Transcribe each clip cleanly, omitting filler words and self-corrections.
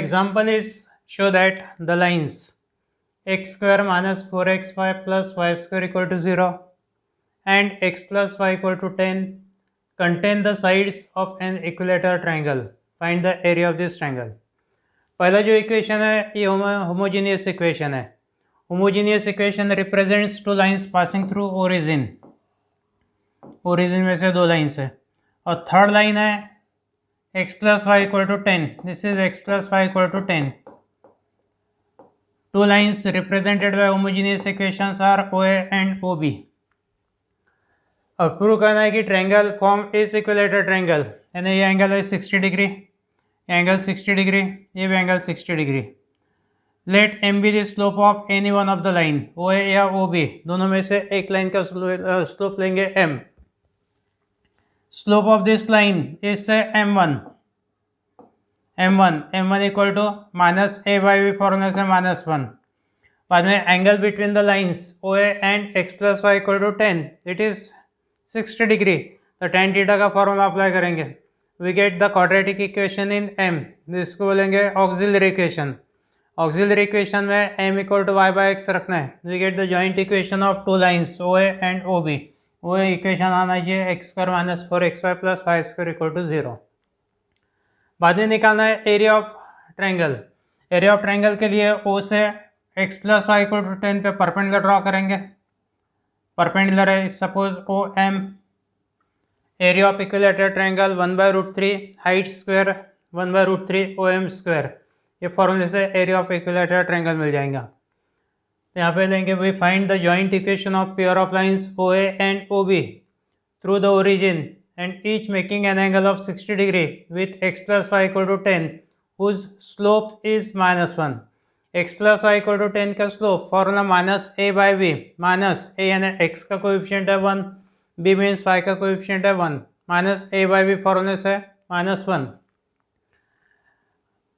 example is show that the lines x square minus 4xy plus y square equal to 0 and x plus y equal to 10 contain the sides of an equilateral triangle. Find the area of this triangle. पहला जो equation है ये homogeneous equation है. Homogeneous equation represents two lines passing through origin. Origin में से दो lines है और थर्ड लाइन है x plus y equal to 10. This is x plus y equal to 10. Two lines represented by homogeneous equations are OA and OB. अब prove करना है कि triangle form is equilateral triangle, यानी ये angle है 60 degree, ये angle 60 degree, ये भी angle 60 degree. Let m be the slope of any one of the line OA या OB, दोनों में से एक लाइन का स्लोप लेंगे m. Slope of this line is m1 equal to minus a by b formula से -1. बाद में angle between the lines OA and x plus y equal to 10, it is 60 degree. तो tan थीटा का formula apply करेंगे. We get the quadratic equation in m, जिसको बोलेंगे auxiliary equation. Auxiliary equation में m equal to y by x रखना है. We get the joint equation of two lines OA and OB. OA equation आना चाहिए x square minus 4xy plus y square equal to 0. बाद में निकालना है area of triangle. Area of triangle के लिए O से x plus y equal to 10 पे परपेंडिकुलर ड्रॉ करेंगे. परपेंडिकुलर है suppose OM. Area of equilateral triangle 1/√3 height square 1/√3 OM square. ये फॉर्मूले से एरिया ऑफ इक्विलेटरल ट्रायंगल मिल जाएगा. यहाँ पे लेंगे we find the joint equation of pair of lines OA and OB through the origin and each making an angle of 60 degree with x plus y equal to 10 whose slope is -1. x plus y equal to 10 का slope formula minus a by b. Minus a यानी x का coefficient है 1, b means y का coefficient है 1, minus a by b फॉर्मूले से -1.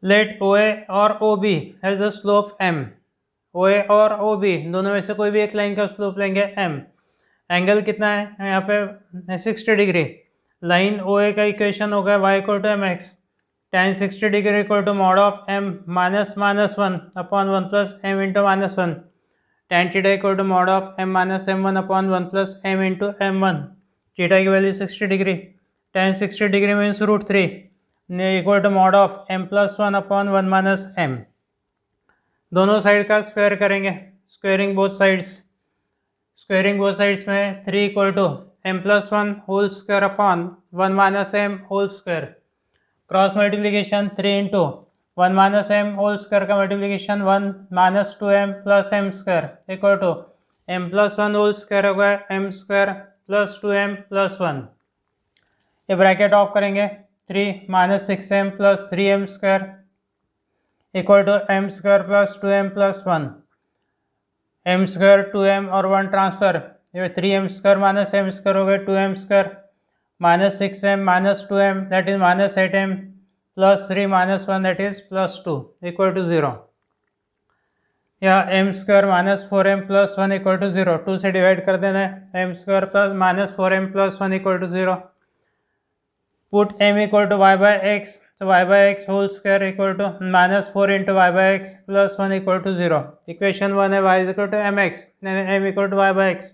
Let OA और OB has a slope m. OA और OB दोनों में से कोई भी एक लाइन का स्लोप लेंगे m. एंगल कितना है यहाँ पे 60 डिग्री. लाइन OA का इक्वेशन होगा y equal to mx. tan 60 degree equal to mod of m minus -1 upon 1 plus m into -1. tan theta equal to mod of m minus m1 upon 1 plus m into m1. Theta की value 60 degree. tan 60 degree means √3 equal to mod of m plus 1 upon 1 minus m. दोनों side का square करेंगे. Squaring both sides. Squaring both sides में 3 equal to m plus 1 whole square upon 1 minus m whole square. Cross multiplication 3 into 1 minus m whole square का multiplication 1 minus 2m plus m square equal to m plus 1 whole square होगा m square plus 2m plus 1. ये bracket off करेंगे. 3 minus 6m plus 3m square equal to m square plus 2m plus 1. m square 2m और 1 transfer, ये 3m square minus m square हो गए 2m square minus 6m minus 2m that is minus 8m plus 3 minus 1 that is plus 2 equal to 0. या m square minus 4m plus 1 equal to 0. 2 से divide कर देना है. m square plus minus 4m plus 1 equal to 0. Put m equal to y by x. तो y by x whole square equal to minus 4 into y by x plus 1 equal to 0. Equation 1 है y equal to mx m equal to y by x.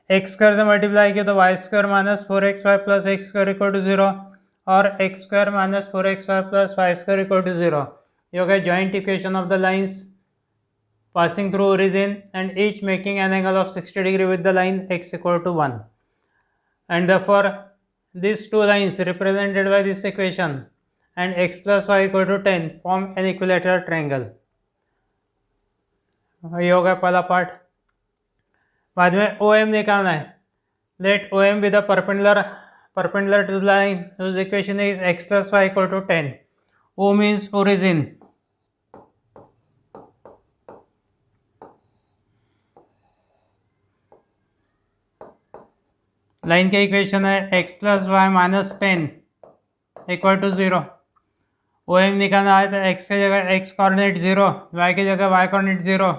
X square से multiply किया तो y square minus 4xy plus x square equal to 0 और x square minus 4xy plus y square equal to 0. ये हो गया joint equation of the lines passing through origin and each making an angle of 60 degree with the line x equal to 1. And therefore these two lines represented by this equation and x plus y equal to 10 form an equilateral triangle. ये हो गया पहला part. बाद में OM निकालना है. Let OM be the perpendicular to the line whose equation is x plus y equal to 10. O means origin. Line का equation है x plus y minus 10 equal to 0. OM निकालना है तो x की जगह x कोऑर्डिनेट 0, y की जगह y coordinate 0.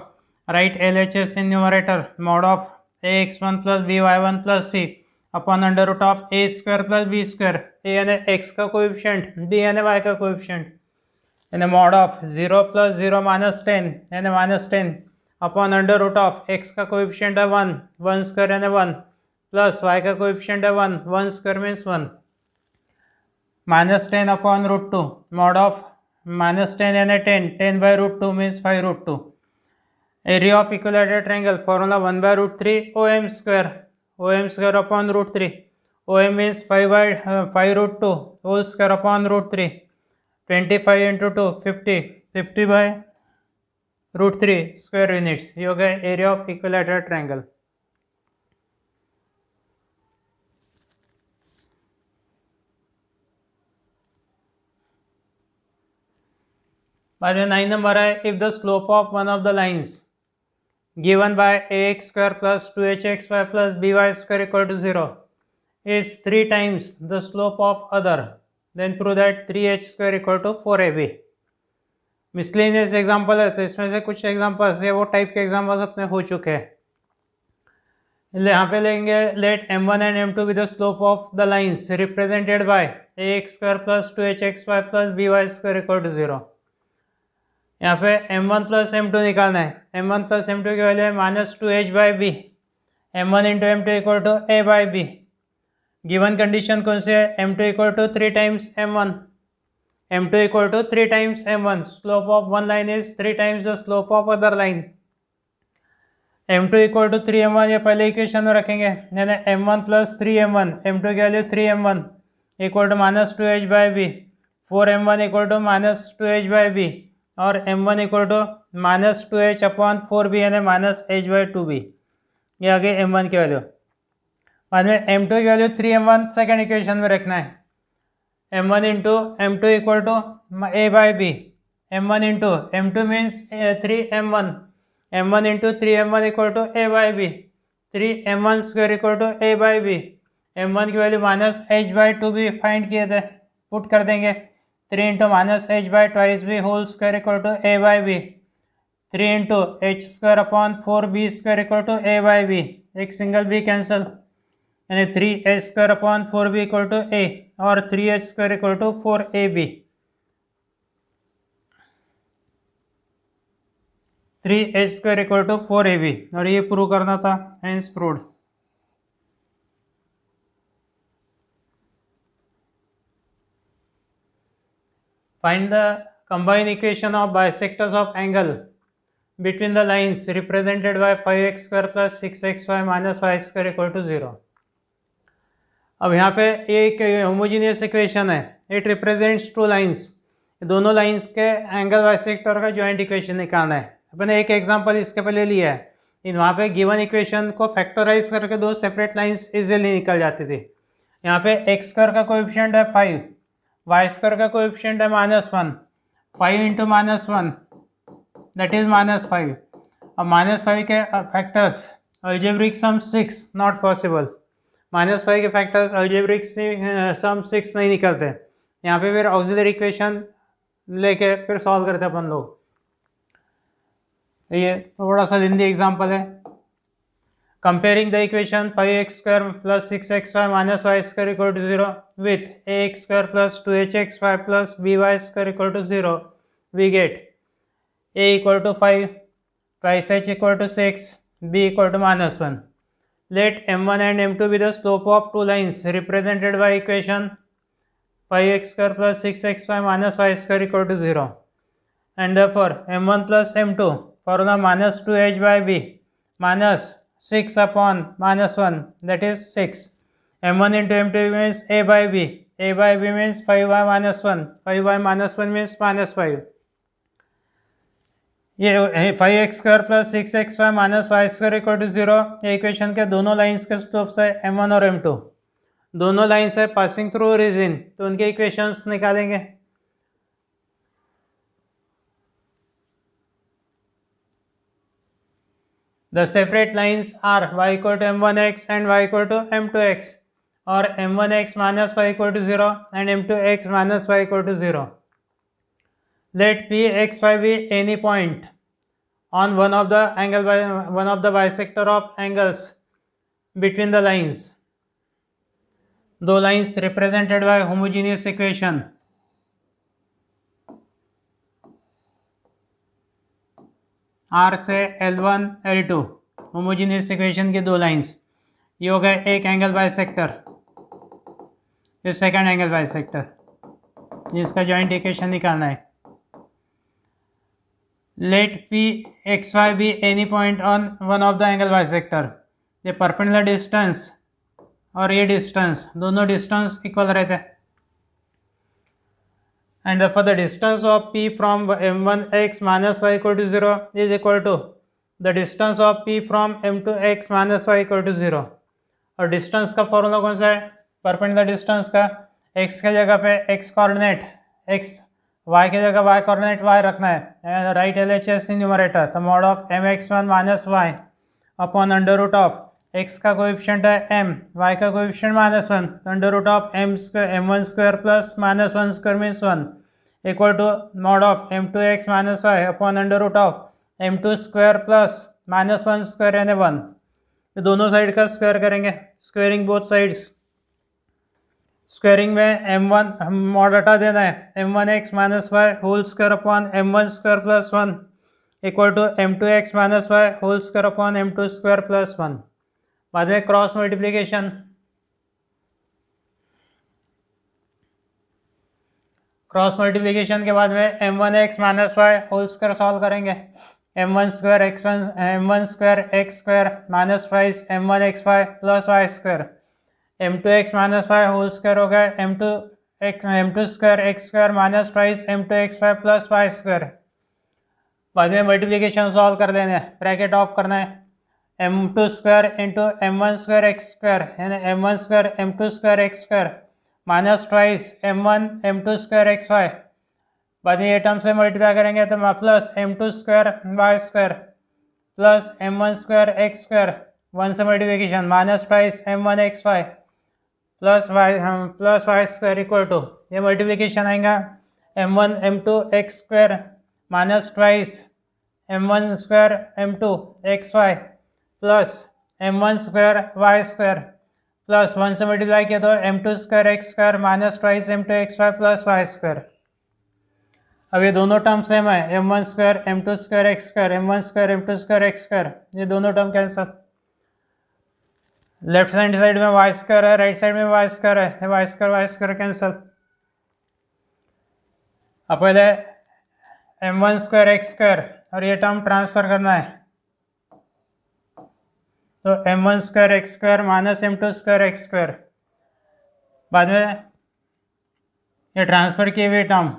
Right LHS in numerator mod of ax1 plus by1 plus c upon under root of a square plus b square. a यानी x का coefficient, b यानी y का coefficient. यानी mod of 0 + 0 -10 यानी -10 upon under root of x का coefficient है 1, 1 square यानी 1, plus y का कोएफिशिएंट है 1, 1 square means 1, -10 upon √2 mod of -10 यानी 10, 10/√2 means 5√2. Area of equilateral triangle formula 1/√3 OM square, OM square upon √3. OM means 5/5√2 whole square upon √3. 25 into 2 50, 50/√3 square units. ये हो गया area of equilateral triangle. बाद में 9 number है, if the slope of one of the lines given by ax square plus 2hxy plus by square equal to 0 is 3 times the slope of other, then prove that 3h square equal to 4ab. Miscellaneous example है, तो इसमें से कुछ examples ये वो type के examples अपने हो चुके हैं. यहाँ पे लेंगे let m1 and m2 with the slope of the lines represented by ax square plus 2hxy plus by square equal to 0. यहाँ पे m1 प्लस m2 निकालना है. m1 प्लस m2 की वैल्यू है -2h/b. m1 into m2 equal to a/b. Given condition कौन सी है? m2 equal to 3 times m1. m2 equal to 3 times m1. Slope of one line is 3 times the slope of other line. m2 equal to 3m1 ये पहले equation में रखेंगे, यानी m1 plus 3m1, m2 की value 3m1 equal to -2h/b. 4m1 equal to -2h/b और m1 equal to -2h upon 4b यानी -h/2b. ये आगे m1 की वैल्यू. बाद में m2 की वैल्यू 3m1 सेकेंड इक्वेशन में रखना है. m1 into m2 equal to a/b. m1 into m2 means 3m1. m1 into 3m1 equal to a/b. 3m1 square equal to a/b. m1 की वैल्यू -h/2b फाइंड किए थे, put कर देंगे. 3 into -h/2b whole square equal to a/b. 3 into h square upon 4b square equal to a/b. एक single b cancel, यानी 3h square upon 4b equal to a और 3h square equal to 4ab. 3h square equal to 4ab और ये prove करना था, hence proved. Find the combined equation of bisectors of angle between the lines represented by 5x square plus 6xy minus y square equal to 0. अब यहाँ पे एक homogeneous equation है, it represents two lines. दोनों lines के angle bisector का joint equation निकालना है. अपने एक एग्जांपल इसके पहले लिया है. इन वहाँ पे गिवन इक्वेशन को फैक्टराइज करके दो सेपरेट लाइंस इजीली निकल जाती थी. यहाँ पे एक्स स्क्वायर का कोएफिशिएंट है 5, वाई स्क्वायर का कोएफिशिएंट है -1. 5 इंटू -1 दैट इज -5. अब -5 के factors algebraic sum 6 not possible. -5 के फैक्टर्स अलजेब्रिक सम 6 नहीं निकलते. यहाँ पे फिर ऑक्सिलरी इक्वेशन लेके फिर सॉल्व करते अपन लोग. ये थोड़ा सा लेंदी एग्जांपल है. Comparing the equation 5x square plus 6xy minus y square equal to 0 with ax square plus 2hxy plus by square equal to 0, we get a equal to 5, twice h equal to 6, b equal to -1. Let m1 and m2 be the slope of two lines represented by equation 5x square plus 6xy minus y square equal to 0. And therefore m1 plus m2 formula -2h/b minus 6 upon -1 that is 6. m1 into m2 means a/b. a/b means 5y -1. 5y -1 means -5. ये 5x square plus 6xy minus y square equal to 0. ये equation के दोनों lines के slopes है m1 और m2. दोनों lines है passing through origin, तो उनके इक्वेशंस निकालेंगे. The separate lines are y equal to m1x and y equal to m2x, or m1x minus y equal to 0 and m2x minus y equal to 0. Let p x y be any point on one of the bisector of angles between the lines. दो lines represented by homogeneous equation are से L1 L2 homogeneous equation की दो lines, ये हो गए एक angle bisector, फिर second angle bisector, जिसका जॉइंट इक्वेशन निकालना है। Let P x y be any point on one of the angle bisector, ये परपेंडिकुलर डिस्टेंस और ये डिस्टेंस, दोनों डिस्टेंस इक्वल रहते हैं। And for the distance of P from M1x minus y equal to 0 is equal to the distance of P from M2x minus y equal to 0। और distance का formula कौन सा है? परपेंडिकुलर डिस्टेंस का x के जगह पे x कोऑर्डिनेट x, y के जगह y कोऑर्डिनेट y रखना है। राइट LHS इन न्यूमरेटर, तो mod of mx1 minus y upon under root of x का कोएफिशिएंट है m, y का कोएफिशिएंट -1, तो under root of m1 square plus -1 square means 1 equal to mod of m2x minus y upon under root of m2 square plus -1 square यानी 1। तो दोनों side का square करेंगे, squaring both sides. Squaring में m1 mod हटा देना है, m1x minus y whole square upon m1 square plus 1 equal to m2x minus y whole square upon m2 square plus 1। बाद में क्रॉस मल्टीप्लिकेशन, क्रॉस मल्टीप्लिकेशन के बाद में m1x minus y whole square solve करेंगे, m1 square x square minus twice m1x y plus y square, m2x minus y whole square हो गया m2 square x square minus twice m2x y plus y square. बाद में multiplication solve कर देना है, bracket of करना है, m2 square into m1 square x square यानी m1 square m2 square x square minus twice m1 m2 square x y. बाद में ये टर्म से मल्टीप्लाई करेंगे तो plus m2 square y square plus m1 square x square, 1 से multiplication minus twice m1 x y plus y square equal to, ये multiplication आएगा m1 m2 x square minus twice m1 square m2 x y plus m1 square y square plus 1 से multiply किया तो m2 square x square minus twice m2 x y plus y square. अब ये दोनों term same है, m1 square m2 square x square m1 square m2 square x square, ये दोनों term cancel. Left hand side में y square है, right side में y square है, वाई स्क्वायर कैंसल। अब पहले m1 स्क्वायर एक्स स्क्वायर और ये टर्म ट्रांसफर करना है, तो m1 square x square minus m2 square x square, बाद में ये ट्रांसफर किए हुए term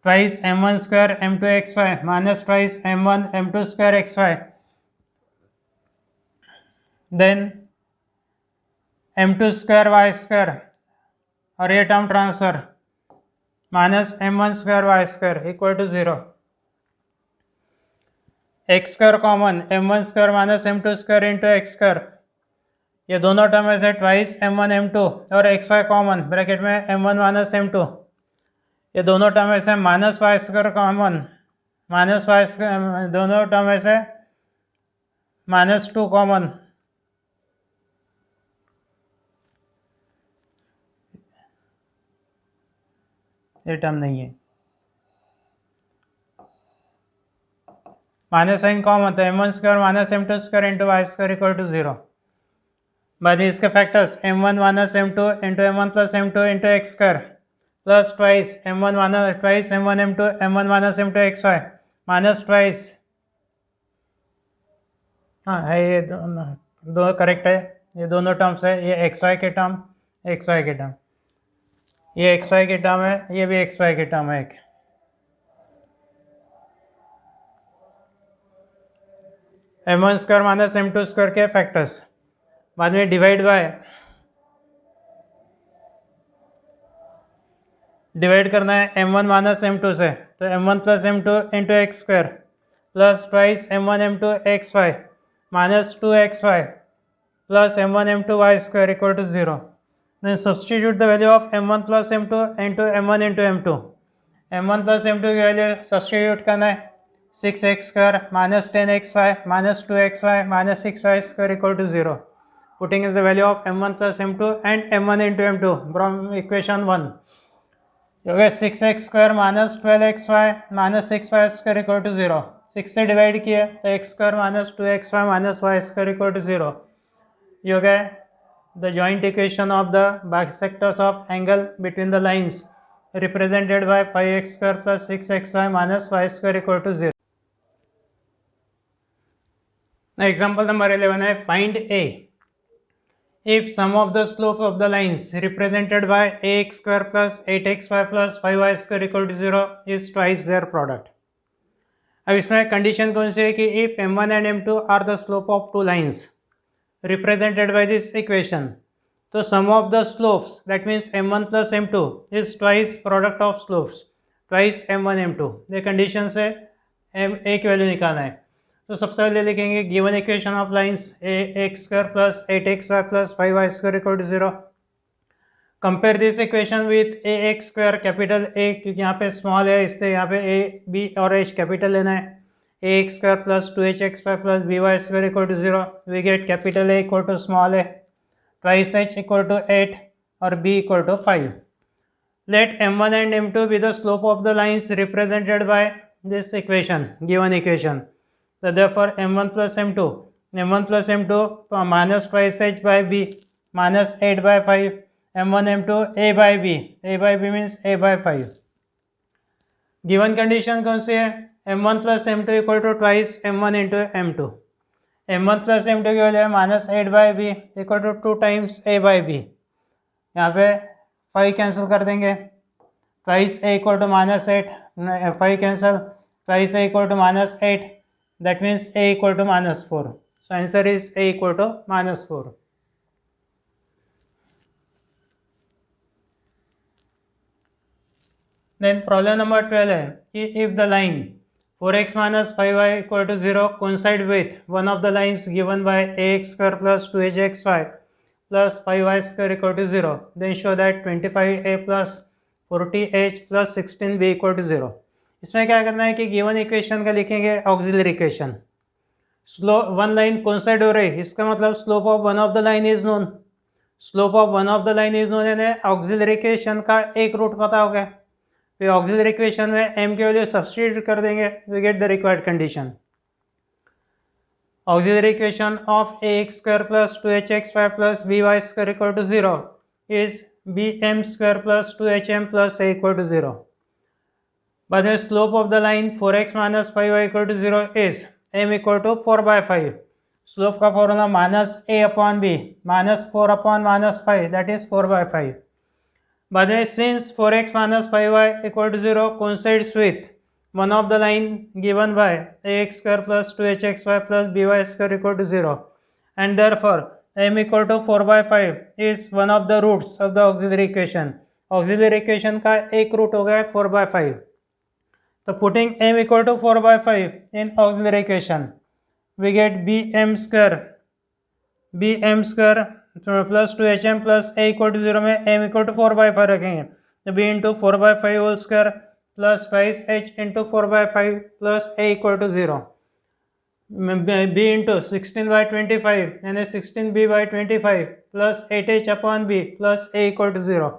twice m1 square m2 x Y minus twice m1 m2 square x y, then m2 square y square और ये term transfer minus m1 square y square equal to 0। X square common m1 square minus m2 square into x square, ये दोनों term ऐसे twice m1 m2 और x Y common bracket में m1 minus m2, ये दोनों term ऐसे minus y square common minus y square, दोनों term ऐसे -2 कॉमन, ये टर्म नहीं है, माइनस साइन कॉमन तो m1 square minus m2 square into y square equal to 0। बाद में इसके factors m1 minus m2 into m1 plus m2 into x square plus twice m1 minus twice m1 minus m2 x Y minus twice, हाँ है ये दो correct है, ये दोनों टर्म्स है, ये एक्स वाई के टर्म एक्स वाई के टर्म, ये एक्स वाई के टर्म है, ये भी एक्स वाई के टर्म है एक। m1 square minus m2 square के फैक्टर्स, बाद में डिवाइड करना है m1 माइनस m2 से, तो m1 plus m2 into x square plus twice m1 m2 x Y minus 2 x y plus m1 m2 y square equal to 0। Then substitute the value of m1 plus m2 into m1 into m2, m1 plus m2 की value substitute करना है, 6x square minus 10xy minus 2xy minus 6y square equal to 0, putting in the value of m1 plus m2 and m1 into m2 from equation 1। हो गया 6x² minus 12xy minus 6y² equal to 0। 6 से divide किया तो x² minus 2xy minus y² equal to 0। ये हो गया the joint equation of the bisectors of angle between the lines represented by 5x² plus 6xy minus y² equal to 0। Example number 11 है find a if sum of the slope of the lines represented by ax square plus 8xy plus 5y square equal to 0 is twice their product। अब इसमें condition कौन सी है कि if m1 and m2 are the slope of two lines represented by this equation, तो sum of the slopes that means m1 plus m2 is twice product of slopes twice m1 m2। ये condition से a की value निकालना है। तो सबसे पहले लिखेंगे given equation of lines ax² plus 8xy plus 5y² equal to 0। Compare this equation with ax² capital A, क्योंकि यहाँ पे स्मॉल है इसलिए यहाँ पे a b और h कैपिटल लेना है। ax² plus 2hxy plus by² equal to 0। We get capital A equal to small a twice h equal to 8 और b equal to 5। Let m1 and m2 be the slope of the lines represented by this equation, given equation। So therefore m1 plus m2 minus twice h by b minus 8 by 5 m1 m2 a by b means a by 5। Given condition कौन सी है m1 plus m2 equal to twice m1 into m2। m1 plus m2 की value है minus 8 by b equal to 2 times a by b। यहाँ पे 5 cancel कर देंगे, twice a equal to minus 8, 5 cancel, twice a equal to minus 8, that means a equal to minus 4। So answer is a equal to minus 4। Then problem number 12 है कि if the line 4x minus 5y equal to 0 coincide with one of the lines given by ax square plus 2hxy plus 5y square equal to 0, then show that 25a plus 40h plus 16b equal to 0। इसमें क्या करना है कि given equation का लिखेंगे auxiliary equation. Slope one line coincide हो रही है, इसका मतलब slope of one of the line is known. Slope of one of the line is known यानी ऑक्सिलरी इक्वेशन का एक रूट पता हो गया। फिर ऑक्सिलरी इक्वेशन में m की वैल्यू सब्स्टिट्यूट कर देंगे, we get the required condition. Auxiliary equation of ax² plus 2hxy plus by² equal to 0 is bm² plus 2hm plus a equal to 0। But the slope of the line 4x minus 5y equal to 0 is m equal to 4 by 5। Slope का formula minus a upon b minus 4 upon minus 5 that is 4 by 5। But since 4x minus 5y equal to 0 coincides with one of the line given by ax² plus 2hxy plus by² equal to 0 and therefore m equal to 4 by 5 is one of the roots of the auxiliary equation। auxiliary equation का एक root हो गया 4 by 5। So putting m equal to 4 by 5 in auxiliary equation, we get bm square plus 2hm plus a equal to 0 में m equal to 4 by 5 रखेंगे तो b into 4 by 5 whole square plus 5h into 4 by 5 plus a equal to 0। b into 16 by 25 यानी 16b by 25 plus 8h upon b plus a equal to 0।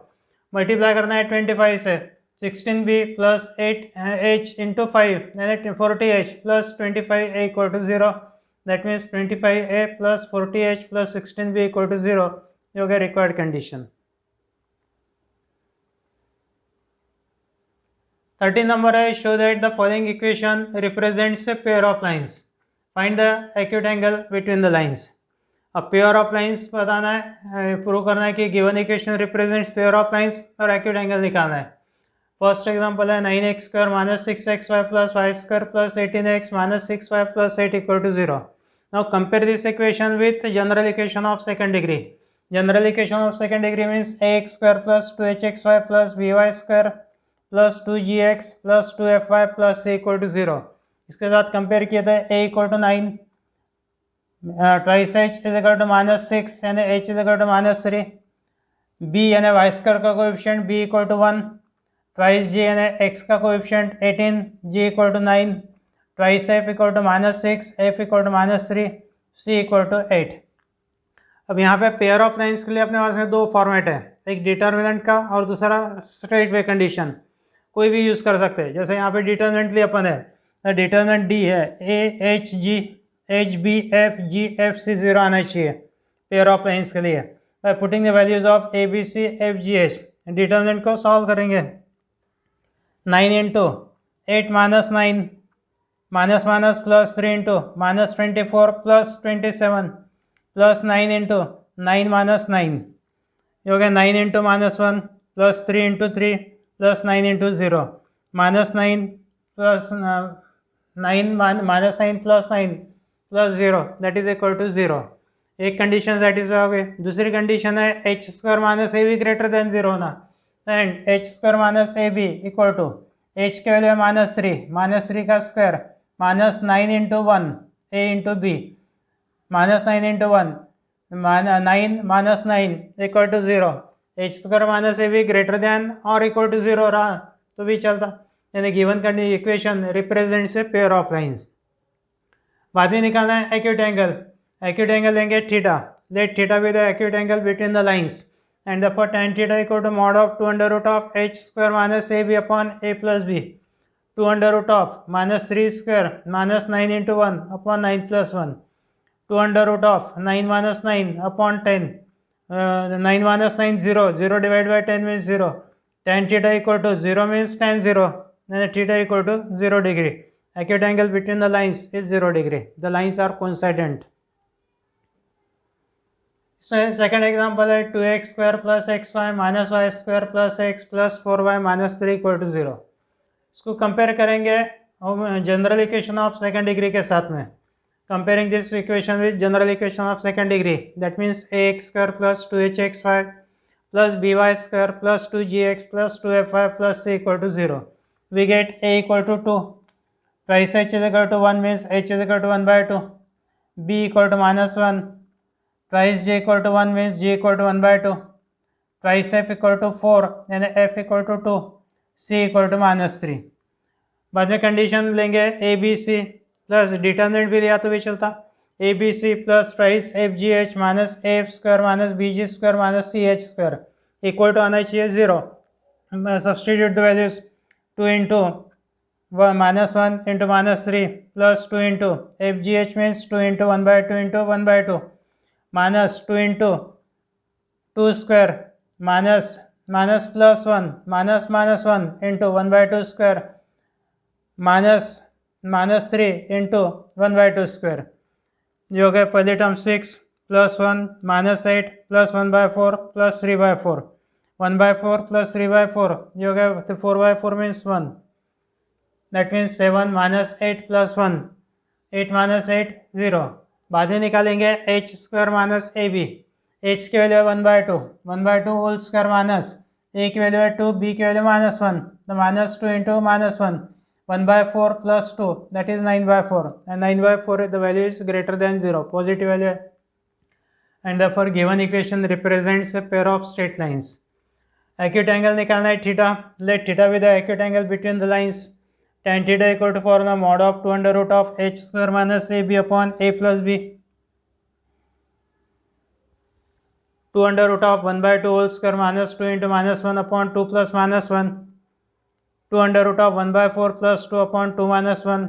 Multiply करना है 25 से 16b plus 8h into 5 यानी 40h plus 25a equal to 0। That means 25a plus 40h plus 16b equal to 0 you get required condition। 13 number है show that the following equation represents a pair of lines। Find the acute angle between the lines। अब pair of lines बताना है, prove करना है कि given equation represents pair of lines और acute angle निकालना है। फर्स्ट एग्जांपल है 9x² minus 6xy plus y² plus 18x minus 6y plus 8 equal to 0। Now compare this equation with general equation of second degree. General equation of second degree means ax² plus 2hxy plus by² plus 2gx plus 2fy plus c equal to 0। इसके साथ compare किया था a equal to 9 twice h is equal to minus 6 यानी h is equal to minus 3, b यानी y² का coefficient b equal to 1, twice g यानी x का coefficient 18, g equal to 9, twice f equal to minus 6, f equal to minus 3, c equal to 8। अब यहाँ पे pair of lines के लिए अपने पास में दो फॉर्मेट है, एक डिटर्मिनेंट का और दूसरा स्ट्रेट वे कंडीशन। कोई भी यूज़ कर सकते हैं। जैसे यहाँ पे डिटर्मिनेंट लिए अपन है, डिटर्मिनेंट डी है, a h g h b f g f c 0 आना चाहिए पेयर ऑफ लाइंस के लिए। By putting the values of a B c f ji h, determinant को सॉल्व करेंगे। 9 into 8 minus 9 minus minus plus 3 into minus 24 plus 27 plus 9 into 9 minus 9, ये हो गया 9 into minus 1 plus 3 into 3 plus 9 into 0 minus 9 plus 9 minus 9 plus 9 plus 0 that is equal to 0। एक condition satisfy हो गई। दूसरी condition है h square minus a b greater than 0 होना, and h square minus a b equal to h के value है minus three का square minus 9 into 1 a into b minus 9 into 1 9 minus 9 equal to 0। H square minus a b greater then और equal to 0 रहा तो भी चलता, यानी given equation represents a pair of lines. बाद में निकालना है एक्यूट एंगल। एक्यूट एंगल लेंगे theta, let theta be the acute angle between the lines, and therefore tan theta equal to mod of 2 under root of h square minus ab upon a plus b, 2 under root of minus 3 square minus 9 into 1 upon 9 plus 1, 2 under root of 9 minus 9 upon 10, 9 minus 9 0, 0 divided by 10 means 0, tan theta equal to 0 means tan 0, and theta equal to 0 degree. Acute angle between the lines is 0 degree. The lines are coincident. Second example है 2x square plus x Y minus y square plus x plus 4y minus 3 equal to 0। इसको compare करेंगे general equation of second degree के साथ में। Comparing this equation with general equation of second degree, that means ax square plus 2hxy plus by square plus 2gx plus 2fy plus c equal to 0। We get a equal to 2, twice h is equal to 1 means h is equal to 1 by 2, b equal to minus 1, twice j equal to 1 means j equal to 1 by 2, twice f equal to 4 and f equal to 2, c equal to minus 3। बाद में condition लेंगे A B C plus determinant भी दिया तो भी चलता, A B C plus twice F ji H minus F square minus B G square minus C H square equal to आना चाहिए 0। Substitute the values 2 into minus 1 into minus 3 plus 2 into F ji H means 2 into 1 by 2 into 1 by 2 minus 2 into 2 square minus minus plus 1 minus minus 1 into 1 by 2 square minus minus 3 into 1 by 2 square, जो हो गया पहली term 6 plus 1 minus 8 plus 1 by 4 plus 3 by 4, 1 by 4 plus 3 by 4, ये हो गया 4 by 4 means 1, that means 7 minus 8 plus 1, 8 minus 8 0। बाद में निकालेंगे H square minus a B, H की वैल्यू है 1 by 2, 1 by 2 whole square minus A की वैल्यू है 2, बी की वैल्यू माइनस 1, तो minus 2 into minus 1, 1 by 4 plus 2 that is 9 by 4, and 9 by 4 the value is greater than 0, positive value है, and therefore given equation represents a pair of straight lines. Acute angle निकालना है theta, let theta with the acute angle between the lines, tan theta equal to formula mod of 2 under root of h square minus ab upon a plus b, 2 under root of 1 by 2 whole square minus 2 into minus 1 upon 2 plus minus 1, 2 under root of 1 by 4 plus 2 upon 2 minus 1,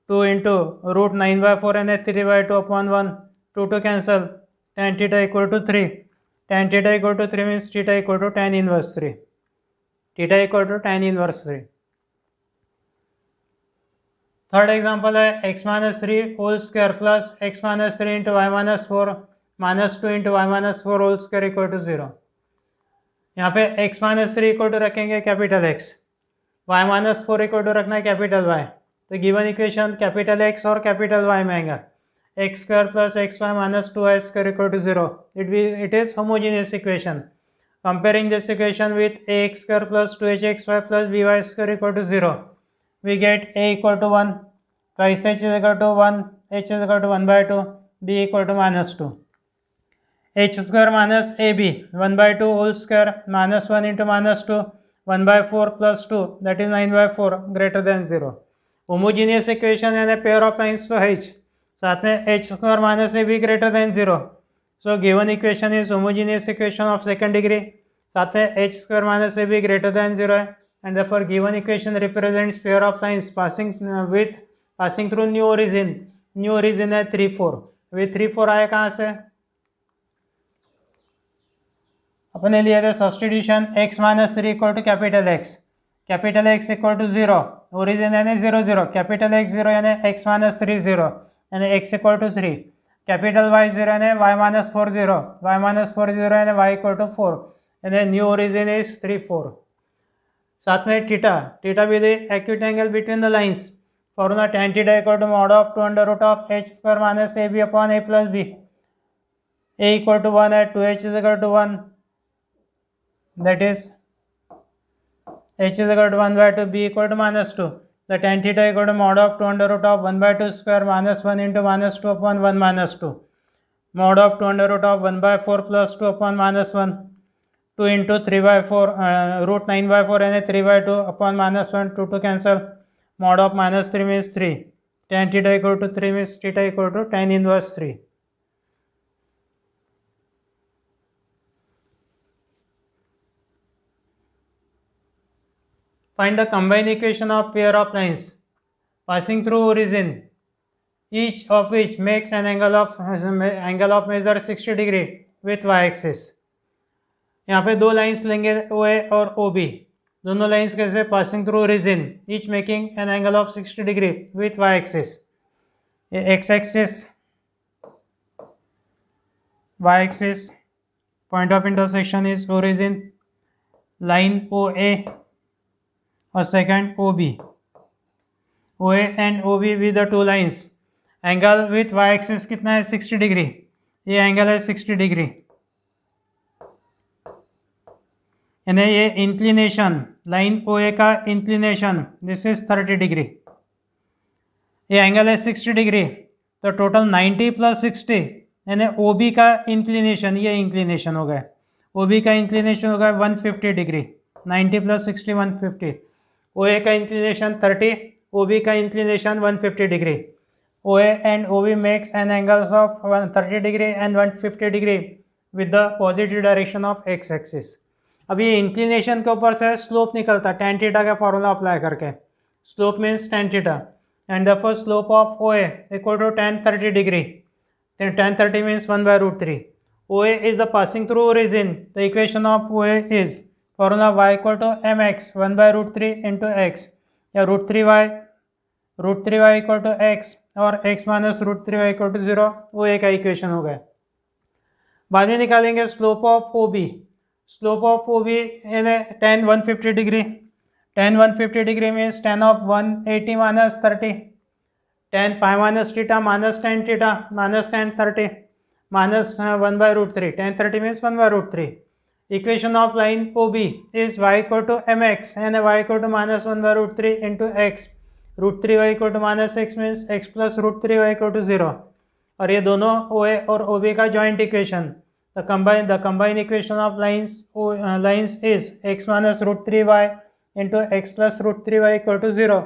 2 into root 9 by 4 and 3 by 2 upon 1, 2 to cancel, tan theta equal to 3, tan theta equal to 3 means theta equal to tan inverse 3, theta equal to tan inverse 3। Third example है x minus 3 whole square plus x minus 3 into Y minus 4 minus 2 into Y minus 4 whole square equal to 0। यहाँ पे x minus 3 equal to रखेंगे capital X, y minus 4 equal to रखना है capital Y, तो given equation capital X और capital Y में आएगा, X square plus x Y minus 2y square equal to 0, it is homogeneous equation. Comparing this equation with ax square plus 2hxy plus by square equal to 0, we get a equal to 1, twice h is equal to 1, h is equal to 1 by 2, b equal to minus 2. h square minus ab 1 by 2 whole square minus 1 into minus 2, 1 by 4 plus 2 that is 9 by 4 greater than 0. Homogeneous equation and a pair of lines तो h, साथ में h square minus ab greater than 0. So given equation is homogeneous equation of second degree, साथ में H square minus a b greater than 0 है, and therefore given equation represents pair of lines passing through new origin है 3 4, वे 3 4 आए कहाँ से, अपने लिए थे substitution x minus 3 equal to capital X equal to 0, origin यानी 0 0, कैपिटल X 0 यानी x माइनस 3 0 यानी x equal to 3, capital Y 0 यानी y माइनस 4 0, y माइनस 4 0 यानी y इक्वल टू 4, यानी न्यू ओरिजिन इज 3 4. साथ में थीटा भी the acute angle between the lines, formula tan theta equal to mod of 2 under root of h square minus ab upon a plus b, a equal to 1 है, 2h is equal to 1, that is h is equal to 1 by 2, b equal to minus 2. The tan theta equal to mod of 2 under root of 1 by 2 square minus 1 into minus 2 upon 1 minus 2. Mod of 2 under root of 1 by 4 plus 2 upon minus 1. 2 into 3 by 4 root 9 by 4 and 3 by 2 upon minus 1, 2 to cancel. Mod of minus 3 means 3. Tan theta equal to 3 means theta equal to tan inverse 3. Find the combined equation of pair of lines passing through origin, each of which makes an angle of measure 60 degree with y-axis. यहाँ पे दो lines लेंगे OA और OB, दोनों lines कैसे, passing through origin, each making an angle of 60 degree with y-axis. y-axis point of intersection is origin, line OA और second OB. OA and OB with the two lines, angle with y axis कितना है, 60 degree, ये angle है 60 degree, यानी ये inclination, line OA का inclination this is 30 degree, ये angle है 60 डिग्री, तो टोटल 90 प्लस 60 यानी OB का इंक्लिनेशन, ये इंक्लिनेशन हो गया, OB का इंक्लिनेशन हो गया 150 डिग्री, 90 प्लस 60 150. OA का इंक्लिनेशन 30, OB का inclination 150 degree. OA and OB makes an angles of 30 degree and 150 degree with the positive direction of x axis. अब ये इंक्लिनेशन के ऊपर से स्लोप निकलता है tan थीटा का फॉर्मूला अप्लाई करके, slope means tan theta, and the first slope of OA equal to tan 30 degree, tan 30 मीन्स 1 by root 3. OA is the passing through origin, the equation of OA is formula y equal to mx 1 by root 3 into x, या root 3y equal to x और x minus root 3y equal to 0, वो एक equation हो गया. बाद में निकालेंगे slope of OB, slope of OB यानी tan 150 degree, tan 150 degree means tan of 180 minus 30, tan pi minus theta minus tan theta minus tan 30 minus 1 by root 3, tan 30 मीन्स 1 by root 3. Equation of line OB is y equal to mx and y equal to minus 1 by root 3 into x. Root 3y equal to minus x means x plus root 3y equal to 0. और ये दोनों OA और OB का joint equation. The combined equation of lines is x minus root 3y into x plus root 3y equal to 0.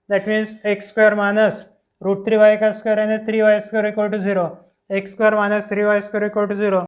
That means x square minus root 3y का square and 3y square equal to 0. X square minus 3y square equal to 0.